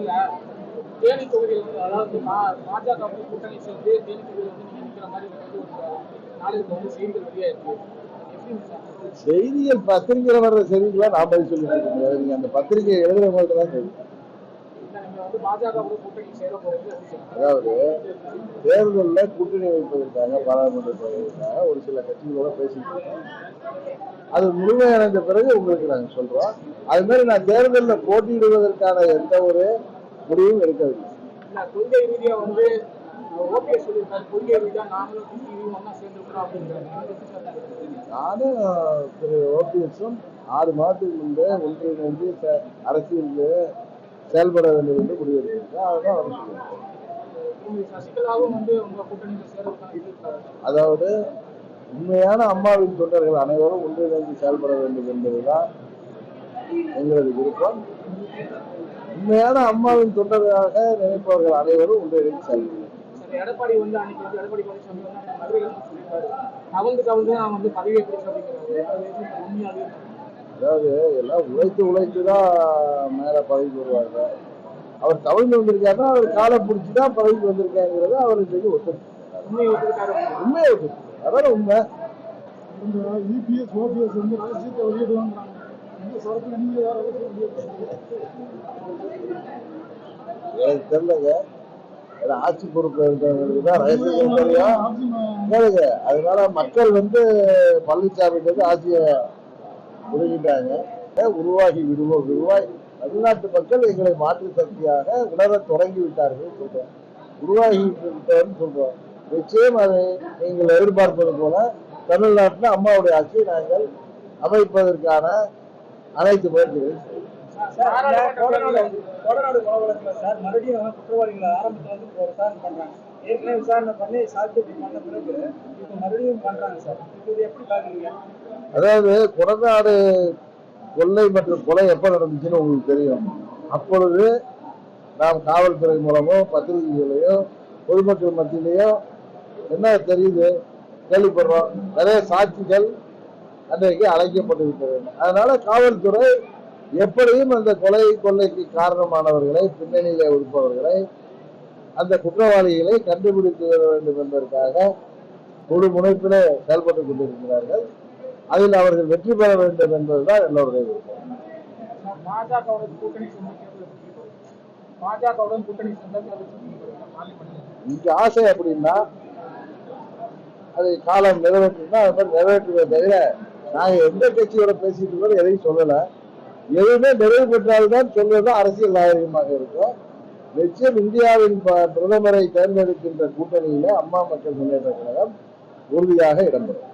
தேர்தலில் தேனி தொகுதியில் அதாவது பாஜக கூட்டணி சேர்ந்து தேனி தொகுதியில் நீங்க நிற்கிற மாதிரி ஒரு நாளைக்கு செய்திகள் வெளியாயிருக்கு. செய்திகள் பத்திரிகையில் வர்ற செய்திகளா நான் பதில் சொல்லிட்டு இருக்கேன். நீங்க அந்த பத்திரிகை எழுதுறவங்கள்ட்ட தான் தெரியும். அதாவது தேர்தலில் கூட்டணி வைப்பதற்காக பாராளுமன்ற தேர்தலுக்காக ஒரு சில கட்சிகளோட பேசிட்டு அது முழுமையடைந்த பிறகு உங்களுக்கு நாங்கள் சொல்றோம். அது மாதிரி நான் தேர்தலில் போட்டியிடுவதற்கான எந்த ஒரு முடிவும் எடுக்கவில்லை. கொள்கை ரீதியா நானும் திரு ஓபிஎஸும் 6 மாதத்துக்கு முன்பே ஒன்றிணைந்து அரசியல் செயல்பட வேண்டும் என்று முடிவெடுத்திருக்கேன். அதுதான் அவர் அதாவது உண்மையான அம்மாவின் தொண்டர்கள் அனைவரும் ஒன்றிணைந்து செயல்பட வேண்டும் என்பதுதான் எங்களது விருப்பம். உண்மையான அம்மாவின் தொண்டர்களாக நினைப்பவர்கள் அனைவரும் ஒன்றிணைந்து செயல்படுவார். எடப்பாடி எடப்பாடி அதாவது எல்லாம் உழைத்துதான் மேல பதவிக்கு வருவாங்க. அவர் தவழ்ந்து வந்திருக்காருன்னா அவர் காலை பிடிச்சுதான் பதவிக்கு வந்திருக்காங்கிறத அவர் இன்றைக்கு ஒத்துருக்காரு. உண்மையை ஒத்துருக்கு. அதான் உண்மை. இபிஎஸ் ஓபிஎஸ் வந்து ரகசியத்தை வெளியிடுவாங்க. எனக்கு தெரியலங்க. ஆட்சி பொறுப்பு இருக்கிறவங்களுக்கு தான் ரகசியம் தெரியும். அதனால மக்கள் வந்து பழனிசாமி ஆட்சியை உருகிட்டாங்க. உருவாகி தமிழ்நாட்டு மக்கள் எங்களை மாற்று சக்தியாக உணர தொடங்கி விட்டார்கள் சொல்றோம். உருவாகி விட்டோம்னு சொல்றோம். நிச்சயம் அதை நீங்கள் எதிர்பார்ப்பது போல தமிழ்நாட்டில் அம்மாவுடைய ஆட்சியை நாங்கள் அமைப்பதற்கான அனைத்து முயற்சிகளையும் மறுபடியும் குற்றவாளிகளை ஆரம்பத்தில் வந்து விசாரணை பண்றாங்க. ஏற்கனவே விசாரணை பண்ணி சாட்சி பண்ண பிறகு இப்ப மறுபடியும் பண்றாங்க சார். இது எப்படி பாக்குறீங்க? அதாவது கொடநாடு கொள்ளை மற்றும் கொலை எப்ப நடந்துச்சுன்னு உங்களுக்கு தெரியும். அப்பொழுது நாம் காவல்துறை மூலமோ பத்திரிகைகளையோ பொதுமக்கள் மத்தியிலேயோ என்ன தெரியுது கேள்விப்படுறோம். நிறைய சாட்சிகள் அன்றைக்கு அழைக்கப்பட்டு விட்டது. அதனால காவல்துறை எப்படியும் அந்த கொள்ளைக்கு காரணமானவர்களை பின்னணியிலே இருப்பவர்களை அந்த குற்றவாளிகளை கண்டுபிடித்து வர வேண்டும் என்பதற்காக முழு முனைப்பிலே செயல்பட்டுக் கொண்டிருக்கிறார்கள். அதில் அவர்கள் வெற்றி பெற வேண்டும் என்பதுதான் எல்லோருடைய விருப்பம். இங்க ஆசை அப்படின்னா அதை காலம் நிறைவேற்றினா அது மாதிரி நிறைவேற்றுவதை தவிர நாங்க எந்த கட்சியோட பேசிட்டு இருக்கோம் எதையும் சொல்லல. எதுவுமே நிறைவு பெற்றால்தான் சொல்வது அரசியல் நாகரிகமாக இருக்கும். நிச்சயம் இந்தியாவின் பிரதமரை தேர்ந்தெடுக்கின்ற கூட்டணியில அம்மா மக்கள் முன்னேற்ற கழகம் உறுதியாக இடம்பெறும்.